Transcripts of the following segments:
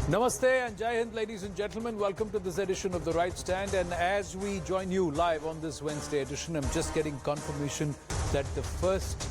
Namaste and Jai Hind, ladies and gentlemen. Welcome to this edition of The Right Stand. And as we join you live on this Wednesday edition, I'm just getting confirmation that the first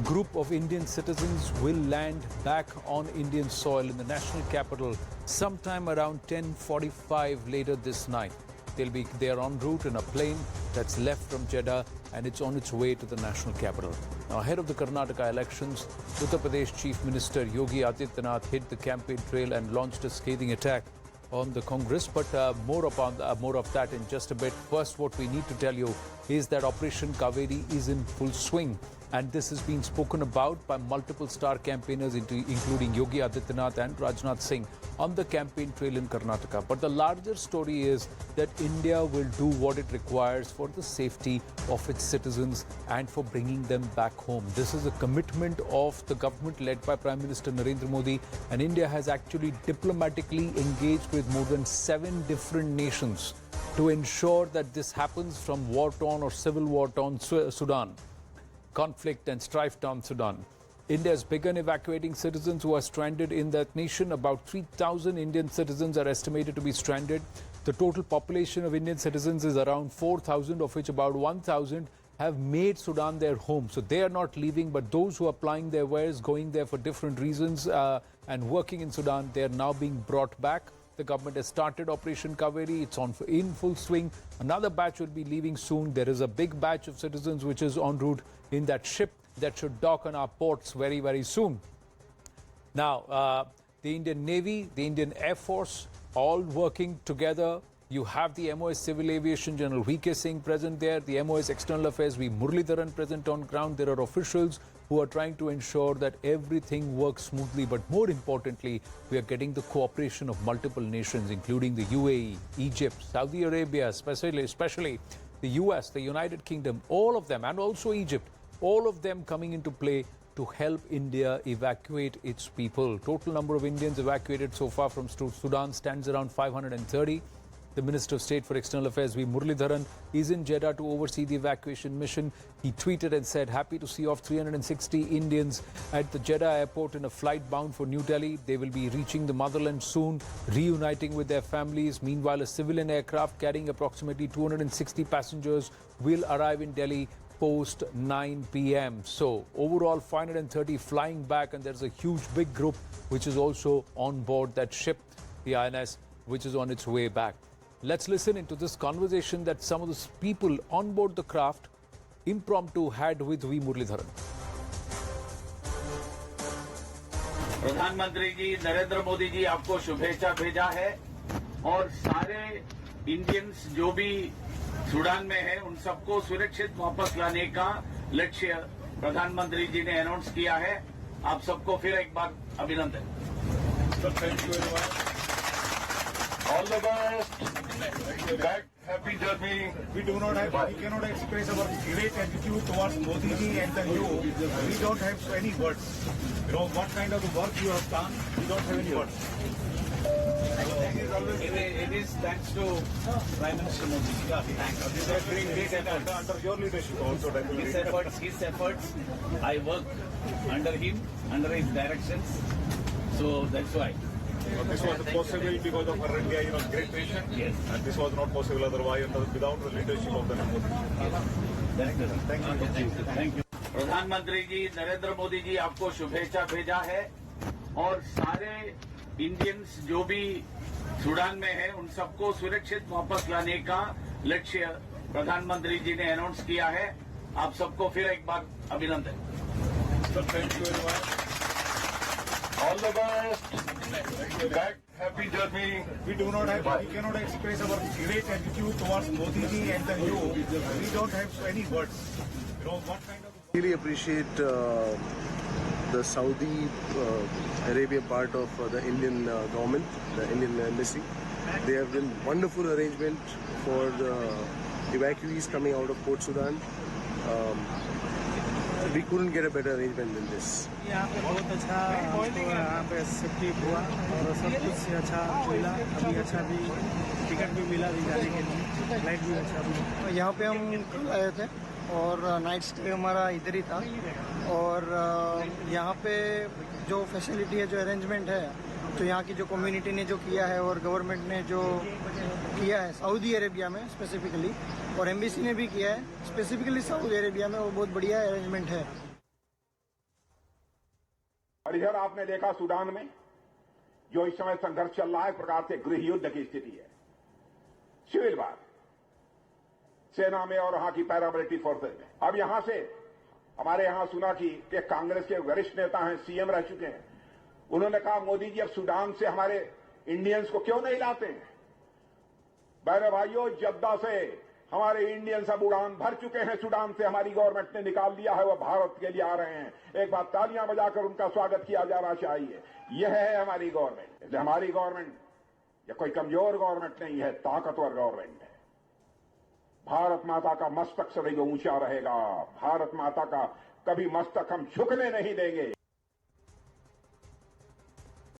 group of Indian citizens will land back on Indian soil in the national capital sometime around 10:45 later this night. They are en route in a plane that's left from Jeddah and it's on its way to the national capital. Now, ahead of the Karnataka elections, Uttar Pradesh Chief Minister Yogi Adityanath hit the campaign trail and launched a scathing attack on the Congress. But more of that in just a bit. First, what we need to tell you is that Operation Kaveri is in full swing. And this has been spoken about by multiple star campaigners, including Yogi Adityanath and Rajnath Singh, on the campaign trail in Karnataka. But the larger story is that India will do what it requires for the safety of its citizens and for bringing them back home. This is a commitment of the government led by Prime Minister Narendra Modi, and India has actually diplomatically engaged with more than 7 different nations to ensure that this happens from war-torn or civil war-torn Sudan. Conflict and strife-torn Sudan. India has begun evacuating citizens who are stranded in that nation. About 3,000 Indian citizens are estimated to be stranded. The total population of Indian citizens is around 4,000, of which about 1,000 have made Sudan their home. So they are not leaving, but those who are plying their wares, going there for different reasons and working in Sudan, they are now being brought back. The government has started Operation Kaveri. It's in full swing. Another batch will be leaving soon. There is a big batch of citizens which is en route in that ship that should dock on our ports very, very soon. Now, the Indian Navy, the Indian Air Force, all working together. You have the MOS Civil Aviation General VK Singh present there, the MOS External Affairs Muraleedharan present on ground. There are officials who are trying to ensure that everything works smoothly. But more importantly, we are getting the cooperation of multiple nations, including the UAE, Egypt, Saudi Arabia, especially the US, the United Kingdom, all of them, and also Egypt, all of them coming into play to help India evacuate its people. Total number of Indians evacuated so far from Sudan stands around 530. The Minister of State for External Affairs, Muraleedharan, is in Jeddah to oversee the evacuation mission. He tweeted and said, happy to see off 360 Indians at the Jeddah airport in a flight bound for New Delhi. They will be reaching the motherland soon, reuniting with their families. Meanwhile, a civilian aircraft carrying approximately 260 passengers will arrive in Delhi post 9 p.m. So overall 530 flying back, and there's a huge big group which is also on board that ship, the INS, which is on its way back. Let's listen into this conversation that some of the people on board the craft impromptu had with V. Muraleedharan. प्रधानमंत्री जी नरेंद्र मोदी जी आपको शुभेच्छा भेजा है और सारे Indians जो भी Sudan में है उन सबको सुरक्षित वापस लाने का लक्ष्य प्रधानमंत्री जी ने अनाउंस किया है। आप सबको फिर एक बार अभिनंदन। Thank you very much. All the best. Back, happy journey. We cannot express our great attitude towards Modi ji and the you. We don't have any words. You know what kind of work you have done. We don't have any words. It is thanks to Prime Minister Modi. Yeah, thanks. Great efforts. Under your leadership also. His efforts. I work under him, under his directions. So that's why. This was possible because of our India, great nation. Yes. And this was not possible otherwise without the leadership of the Modi. Thank you. प्रधानमंत्री जी नरेंद्र मोदी जी आपको शुभेच्छा भेजा है और सारे Indians जो भी Sudan में है उन सबको सुरक्षित वापस लाने का लक्ष्य प्रधानमंत्री जी ने अनाउंस किया है। आप सबको फिर एक बार अभिनंदन। Thank you very much. All the best. Back, happy journey. We cannot express our great attitude towards Modi ji and the you. We don't have any words. You know what kind of. Really appreciate the Saudi Arabia part of the Indian government, the Indian embassy. They have done wonderful arrangement for the evacuees coming out of Port Sudan. We couldn't get a better arrangement than this. यहाँ पे बहुत अच्छा यहाँ पे safety हुआ और सब कुछ अच्छा मिला। अभी अच्छा भी टिकट भी मिला भी जाने के लिए, फ्लाइट भी अच्छा भी। यहाँ पे हम कल आए थे और नाइट स्टे हमारा इधर ही था और यहाँ पे जो फैसिलिटी है, जो अरेंजमेंट है तो यहाँ की जो कम्युनिटी ने जो किया है और गवर्नमेंट ने जो किया है सऊदी अरेबिया में स्पेसिफिकली, और एम्बेसी ने भी किया है स्पेसिफिकली सऊदी अरेबिया में, वो बहुत बढ़िया अरेंजमेंट है। और इधर आपने देखा सूडान में जो इस समय संघर्ष चल रहा है, एक प्रकार से गृह युद्ध की स्थिति है। सिविल वार सेना में और वहां की पैरामिलिट्री फोर्सेज में। अब यहां से हमारे यहां सुना कि एक कांग्रेस के वरिष्ठ नेता हैं, सीएम रह चुके हैं, उन्होंने कहा मोदी जी अब सूडान से हमारे इंडियंस को क्यों नहीं लाते हैं। मेरे भाइयों, जद्दा से हमारे इंडियंस अब उड़ान भर चुके हैं, सूडान से हमारी गवर्नमेंट ने निकाल दिया है, वो भारत के लिए आ रहे हैं। एक बार तालियां बजाकर उनका स्वागत किया जाना चाहिए। यह है हमारी गवर्नमेंट। हमारी गवर्नमेंट ये कोई कमजोर गवर्नमेंट नहीं है, ताकतवर गवर्नमेंट है। भारत माता का मस्तक सदैव ऊंचा रहेगा। भारत माता का कभी मस्तक हम झुकने नहीं देंगे।